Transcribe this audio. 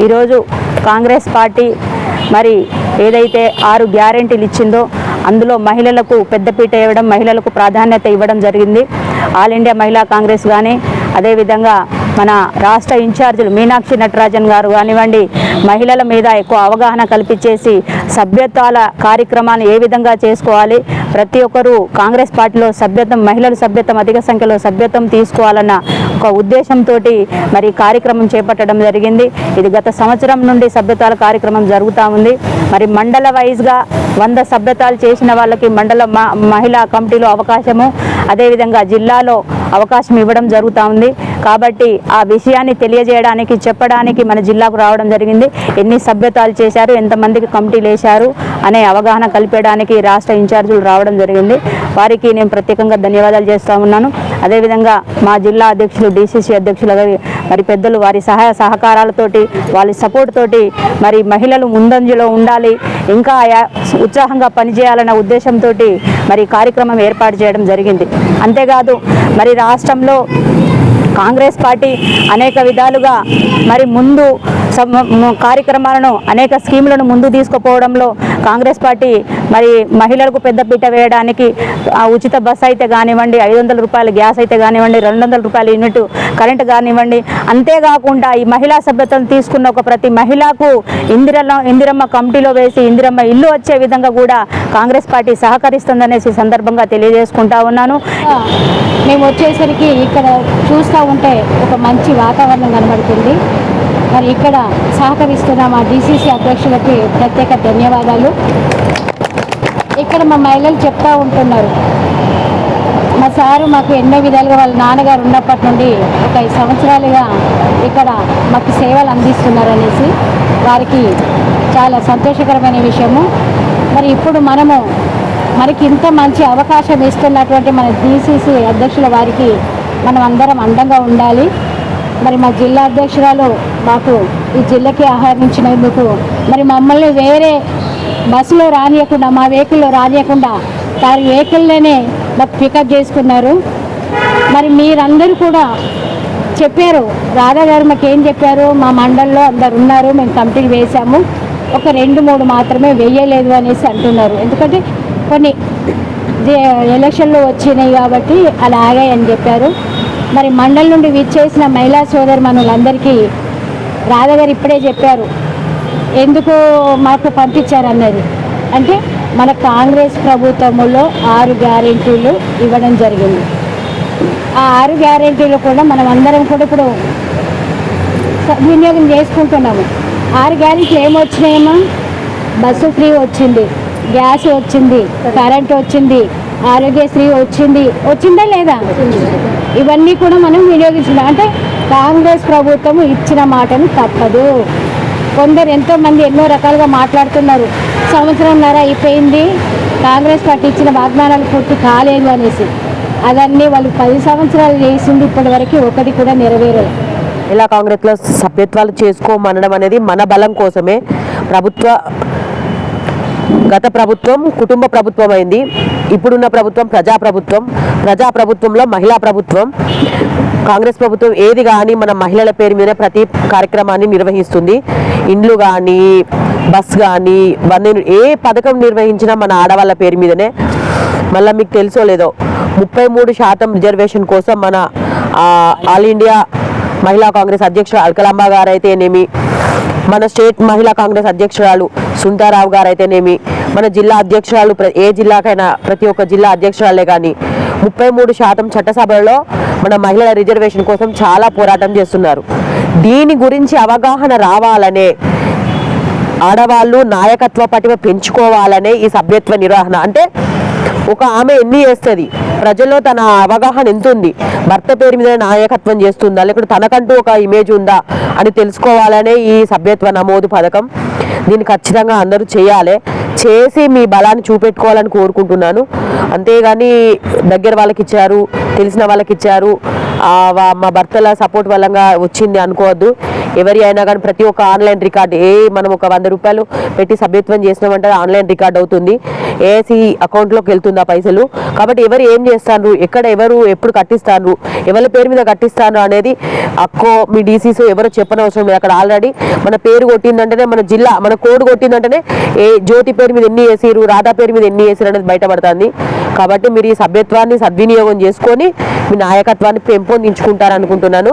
ఈరోజు కాంగ్రెస్ పార్టీ మరి ఏదైతే 6 గ్యారెంటీలు ఇచ్చిందో అందులో మహిళలకు పెద్దపీట ఇవ్వడం, మహిళలకు ప్రాధాన్యత ఇవ్వడం జరిగింది. ఆల్ ఇండియా మహిళా కాంగ్రెస్ కానీ, అదేవిధంగా మన రాష్ట్ర ఇన్ఛార్జీలు మీనాక్షి నటరాజన్ గారు కానివ్వండి, మహిళల మీద ఎక్కువ అవగాహన కల్పించేసి సభ్యత్వాల కార్యక్రమాన్ని ఏ విధంగా చేసుకోవాలి, ప్రతి ఒక్కరూ కాంగ్రెస్ పార్టీలో సభ్యత్వం, మహిళలు సభ్యత్వం అధిక సంఖ్యలో సభ్యత్వం తీసుకోవాలన్న ఒక ఉద్దేశంతో మరి కార్యక్రమం చేపట్టడం జరిగింది. ఇది గత సంవత్సరం నుండి సభ్యత్వాల కార్యక్రమం జరుగుతూ ఉంది. మరి మండల వైజ్గా 100 సభ్యత్వాలు చేసిన వాళ్ళకి మండల మహిళా కమిటీలో అవకాశము, అదేవిధంగా జిల్లాలో అవకాశం ఇవ్వడం జరుగుతూ ఉంది. కాబట్టి ఆ విషయాన్ని తెలియజేయడానికి, చెప్పడానికి మన జిల్లాకు రావడం జరిగింది. ఎన్ని సభ్యత్వాలు చేశారు, ఎంతమందికి కమిటీలు వేశారు అనే అవగాహన కల్పించడానికి రాష్ట్ర ఇన్ఛార్జీలు రావడం జరిగింది. వారికి నేను ప్రత్యేకంగా ధన్యవాదాలు చేస్తూ ఉన్నాను. అదేవిధంగా మా జిల్లా అధ్యక్షులు, DCC అధ్యక్షులు మరి పెద్దలు వారి సహాయ సహకారాలతోటి, వాళ్ళ సపోర్ట్ తోటి మరి మహిళలు ముందంజలో ఉండాలి, ఇంకా ఉత్సాహంగా పనిచేయాలన్న ఉద్దేశంతో మరి కార్యక్రమం ఏర్పాటు చేయడం జరిగింది. అంతేకాదు మరి రాష్ట్రంలో కాంగ్రెస్ పార్టీ అనేక విధాలుగా మరి ముందు కార్యక్రమాలను, అనేక స్కీములను ముందు తీసుకుపోవడంలో కాంగ్రెస్ పార్టీ మరి మహిళలకు పెద్దపీట వేయడానికి ఉచిత బస్సు అయితే కానివ్వండి, 500 రూపాయల గ్యాస్ అయితే కానివ్వండి, 200 రూపాయల యూనిట్ కరెంటు కానివ్వండి, అంతేకాకుండా ఈ మహిళా సభ్యత్వం తీసుకున్న ఒక ప్రతి మహిళకు ఇందిరమ్మ కమిటీలో వేసి ఇందిరమ్మ ఇల్లు వచ్చే విధంగా కూడా కాంగ్రెస్ పార్టీ సహకరిస్తుందనేసి సందర్భంగా తెలియజేసుకుంటా ఉన్నాను. మేము వచ్చేసరికి ఇక్కడ చూస్తూ ఉంటే ఒక మంచి వాతావరణం కనబడుతుంది. మరి ఇక్కడ సహకరిస్తున్న మా DCC అధ్యక్షులకి ప్రత్యేక ధన్యవాదాలు. ఇక్కడ మా మహిళలు చెప్తూ ఉంటున్నారు, మా సారు మాకు ఎన్నో విధాలుగా వాళ్ళ నాన్నగారు ఉన్నప్పటి నుండి ఒక 5 సంవత్సరాలుగా ఇక్కడ మాకు సేవలు అందిస్తున్నారనేసి వారికి చాలా సంతోషకరమైన విషయము. మరి ఇప్పుడు మనకి ఇంత మంచి అవకాశం ఇస్తున్నటువంటి మన DCC అధ్యక్షుల వారికి మనం అందరం అండంగా ఉండాలి. మరి మా జిల్లా అధ్యక్షురాలు మాకు ఈ జిల్లాకి ఆహ్వానించినందుకు, మరి మమ్మల్ని వేరే బస్సులో రానియకుండా, మా వెహికల్లో రానియకుండా వారి వెహికల్లోనే మాకు పికప్ చేసుకున్నారు. మరి మీరందరూ కూడా చెప్పారు, రాధా గారు మాకు ఏం చెప్పారు, మా మండలంలో అందరు ఉన్నారు, మేము కమిటీలు వేసాము, ఒక 2-3 మాత్రమే వేయలేదు అనేసి అంటున్నారు. ఎందుకంటే కొన్ని ఎలక్షన్లు వచ్చినాయి కాబట్టి అలా ఆగాయని చెప్పారు. మరి మండలి నుండి విచ్చేసిన మహిళా సోదరుమణులందరికీ రాధా గారు ఇప్పుడే చెప్పారు ఎందుకు మాకు పంపించారన్నది. అంటే మన కాంగ్రెస్ ప్రభుత్వంలో 6 గ్యారెంటీలు ఇవ్వడం జరిగింది. ఆ 6 గ్యారెంటీలు కూడా మనం అందరం కూడా ఇప్పుడు వినియోగం చేసుకుంటున్నాము. 6 గ్యారెంటీలు ఏమొచ్చినాయేమో, బస్సు ఫ్రీ వచ్చింది, గ్యాస్ వచ్చింది, కరెంట్ వచ్చింది, ఆరోగ్యశ్రీ వచ్చిందా లేదా, ఇవన్నీ కూడా మనం వినియోగించుకున్నాం. అంటే కాంగ్రెస్ ప్రభుత్వం ఇచ్చిన మాటను తప్పదు. కొందరు ఎంతోమంది ఎన్నో రకాలుగా మాట్లాడుతున్నారు, సంవత్సరంన్నర అయిపోయింది, కాంగ్రెస్ పార్టీ ఇచ్చిన వాగ్దానాలు పూర్తి కాలేదు అనేసి. అవన్నీ వాళ్ళు 10 సంవత్సరాలు చేసింది, ఇప్పటి వరకు ఒకటి కూడా నెరవేరదు. ఇలా కాంగ్రెస్లో సభ్యత్వాలు చేసుకోమనడం అనేది మన బలం కోసమే. గత ప్రభుత్వం కుటుంబ ప్రభుత్వం అయింది, ఇప్పుడున్న ప్రభుత్వం ప్రజాప్రభుత్వంలో మహిళా ప్రభుత్వం. కాంగ్రెస్ ప్రభుత్వం ఏది కానీ మన మహిళల పేరు మీద ప్రతి కార్యక్రమాన్ని నిర్వహిస్తుంది. ఇండ్లు కానీ, బస్ కానీ, ఏ పథకం నిర్వహించినా మన ఆడవాళ్ళ పేరు మీదనే. మళ్ళీ మీకు తెలుసో లేదో 33% రిజర్వేషన్ కోసం మన ఆల్ ఇండియా మహిళా కాంగ్రెస్ అధ్యక్షుడు అల్కలాంబ గారు అయితేనేమి, మన స్టేట్ మహిళా కాంగ్రెస్ అధ్యక్షురాలు సుంతారావు గారు అయితేనేమి, మన జిల్లా అధ్యక్షురాలు ఏ జిల్లాకైనా ప్రతి ఒక్క జిల్లా అధ్యక్షురాలే కానీ 33% చట్టసభలో మన మహిళల రిజర్వేషన్ కోసం చాలా పోరాటం చేస్తున్నారు. దీని గురించి అవగాహన రావాలనే, ఆడవాళ్ళు నాయకత్వ పటిమ పెంచుకోవాలనే ఈ సభ్యత్వ నిర్వహణ. అంటే ఒక ఆమె ఎన్ని చేస్తుంది, ప్రజల్లో తన అవగాహన ఎంత ఉంది, భర్త పేరు మీద నాయకత్వం చేస్తుందా, లేకపోతే తనకంటూ ఒక ఇమేజ్ ఉందా అని తెలుసుకోవాలనే ఈ సభ్యత్వ నమోదు పథకం. దీన్ని ఖచ్చితంగా అందరూ చేసి మీ బలాన్ని చూపెట్టుకోవాలని కోరుకుంటున్నాను. అంతేగాని దగ్గర వాళ్ళకి ఇచ్చారు, తెలిసిన వాళ్ళకి ఇచ్చారు, మా భర్తల సపోర్ట్ వల్ల వచ్చింది అనుకోవద్దు. ఎవరి అయినా కానీ ప్రతి ఒక్క ఆన్లైన్ రికార్డు మనం ఒక 100 రూపాయలు పెట్టి సభ్యత్వం చేసినామంటే ఆన్లైన్ రికార్డ్ అవుతుంది, ఏసీ అకౌంట్లోకి వెళ్తుంది ఆ పైసలు. కాబట్టి ఎవరు ఏం చేస్తారు, ఎక్కడ ఎవరు ఎప్పుడు కట్టిస్తారు, ఎవరి పేరు మీద కట్టిస్తారు అనేది అక్కో మీ డీసీసో ఎవరో చెప్పనవసరం లేదు. అక్కడ ఆల్రెడీ మన పేరు కొట్టిందంటేనే, మన జిల్లా మన కోడ్ కొట్టిందంటేనే జ్యోతి పేరు మీద ఎన్ని వేసిరు, రాధా పేరు మీద ఎన్ని వేసిరు అనేది బయటపడుతుంది. కాబట్టి మీరు ఈ సభ్యత్వాన్ని సద్వినియోగం చేసుకొని మీ నాయకత్వాన్ని పెంపొందించుకుంటారనుకుంటున్నాను.